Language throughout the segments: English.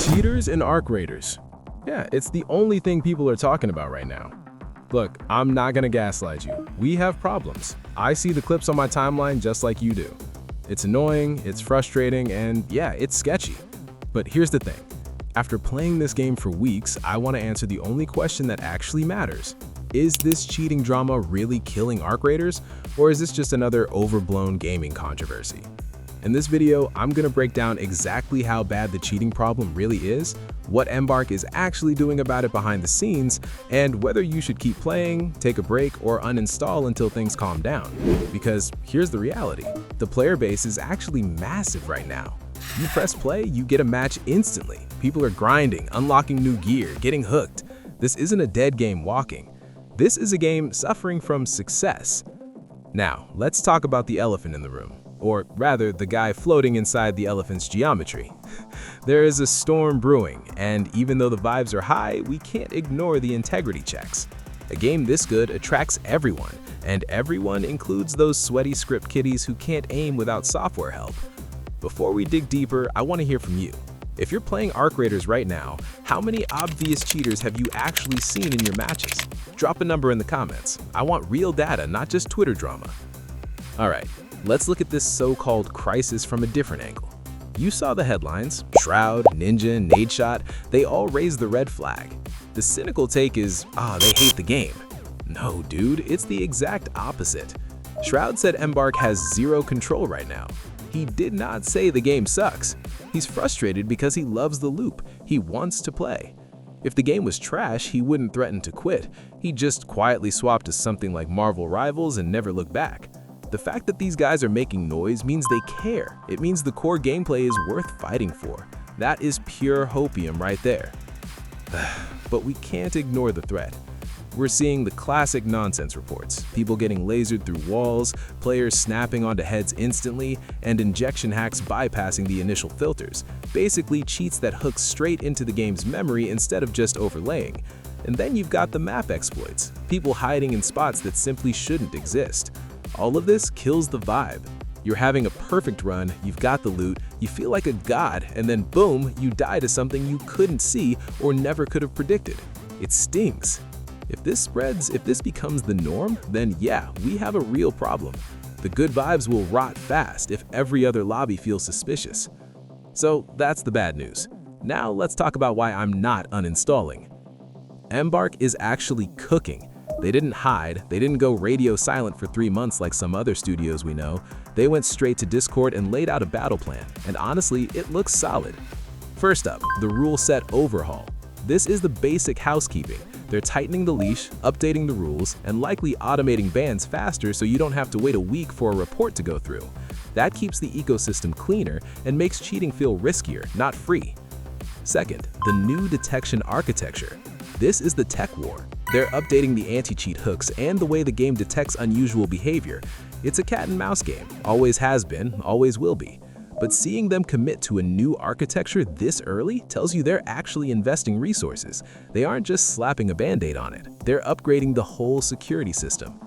Cheaters and arc raiders. Yeah, it's the only thing people are talking about right now. Look, I'm not gonna gaslight you. We have problems. I see the clips on my timeline just like you do. It's annoying, it's frustrating, and yeah, it's sketchy. But here's the thing. After playing this game for weeks, I want to answer the only question that actually matters. Is this cheating drama really killing arc raiders, or is this just another overblown gaming controversy? In this video, I'm going to break down exactly how bad the cheating problem really is, what Embark is actually doing about it behind the scenes, and whether you should keep playing, take a break, or uninstall until things calm down. Because here's the reality, the player base is actually massive right now. You press play, you get a match instantly. People are grinding, unlocking new gear, getting hooked. This isn't a dead game walking. This is a game suffering from success. Now, let's talk about the elephant in the room. Or rather, the guy floating inside the elephant's geometry. There is a storm brewing, and even though the vibes are high, we can't ignore the integrity checks. A game this good attracts everyone, and everyone includes those sweaty script kiddies who can't aim without software help. Before we dig deeper, I want to hear from you. If you're playing arc raiders right now, how many obvious cheaters have you actually seen in your matches? Drop a number in the comments. I want real data, not just Twitter drama. Alright, let's look at this so-called crisis from a different angle. You saw the headlines. Shroud, Ninja, Nadeshot, they all raised the red flag. The cynical take is, they hate the game. No, dude, it's the exact opposite. Shroud said Embark has zero control right now. He did not say the game sucks. He's frustrated because he loves the loop. He wants to play. If the game was trash, he wouldn't threaten to quit. He'd just quietly swap to something like Marvel Rivals and never look back. The fact that these guys are making noise means they care. It means the core gameplay is worth fighting for. That is pure hopium right there. But we can't ignore the threat. We're seeing the classic nonsense reports, people getting lasered through walls, players snapping onto heads instantly, and injection hacks bypassing the initial filters, basically cheats that hook straight into the game's memory instead of just overlaying. And then you've got the map exploits, people hiding in spots that simply shouldn't exist. All of this kills the vibe. You're having a perfect run, you've got the loot, you feel like a god, and then boom, you die to something you couldn't see or never could have predicted. It stings. If this spreads, if this becomes the norm, then yeah, we have a real problem. The good vibes will rot fast if every other lobby feels suspicious. So that's the bad news. Now let's talk about why I'm not uninstalling. Embark is actually cooking. They didn't hide, they didn't go radio silent for 3 months like some other studios we know. They went straight to Discord and laid out a battle plan, and honestly, it looks solid. First up, the rule set overhaul. This is the basic housekeeping. They're tightening the leash, updating the rules, and likely automating bans faster so you don't have to wait a week for a report to go through. That keeps the ecosystem cleaner and makes cheating feel riskier, not free. Second, the new detection architecture. This is the tech war. They're updating the anti-cheat hooks and the way the game detects unusual behavior. It's a cat and mouse game, always has been, always will be. But seeing them commit to a new architecture this early tells you they're actually investing resources. They aren't just slapping a band-aid on it. They're upgrading the whole security system.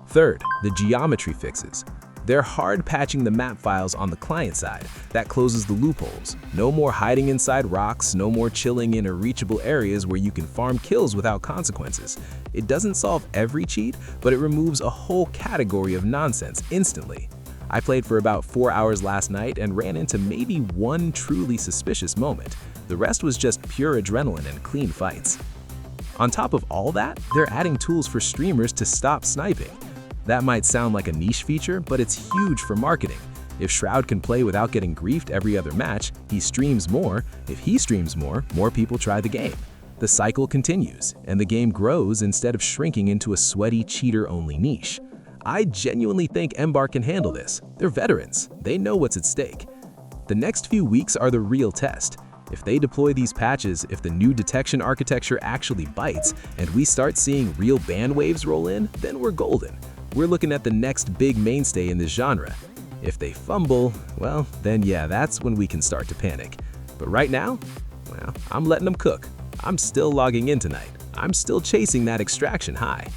Third, the geometry fixes. They're hard patching the map files on the client side. That closes the loopholes. No more hiding inside rocks, no more chilling in unreachable areas where you can farm kills without consequences. It doesn't solve every cheat, but it removes a whole category of nonsense instantly. I played for about 4 hours last night and ran into maybe one truly suspicious moment. The rest was just pure adrenaline and clean fights. On top of all that, they're adding tools for streamers to stop sniping. That might sound like a niche feature, but it's huge for marketing. If Shroud can play without getting griefed every other match, he streams more. If he streams more people try the game. The cycle continues, and the game grows instead of shrinking into a sweaty cheater-only niche. I genuinely think Embark can handle this. They're veterans. They know what's at stake. The next few weeks are the real test. If they deploy these patches, if the new detection architecture actually bites, and we start seeing real ban waves roll in, then we're golden. We're looking at the next big mainstay in this genre. If they fumble, well, then yeah, that's when we can start to panic. But right now, well, I'm letting them cook. I'm still logging in tonight. I'm still chasing that extraction high.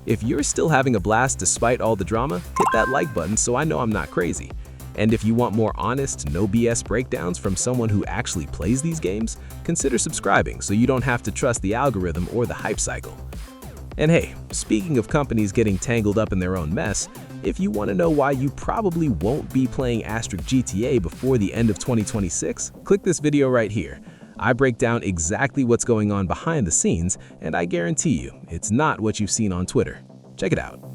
If you're still having a blast despite all the drama, hit that like button so I know I'm not crazy. And if you want more honest, no BS breakdowns from someone who actually plays these games, consider subscribing so you don't have to trust the algorithm or the hype cycle. And hey, speaking of companies getting tangled up in their own mess, if you want to know why you probably won't be playing GTA before the end of 2026, click this video right here. I break down exactly what's going on behind the scenes, and I guarantee you, it's not what you've seen on Twitter. Check it out.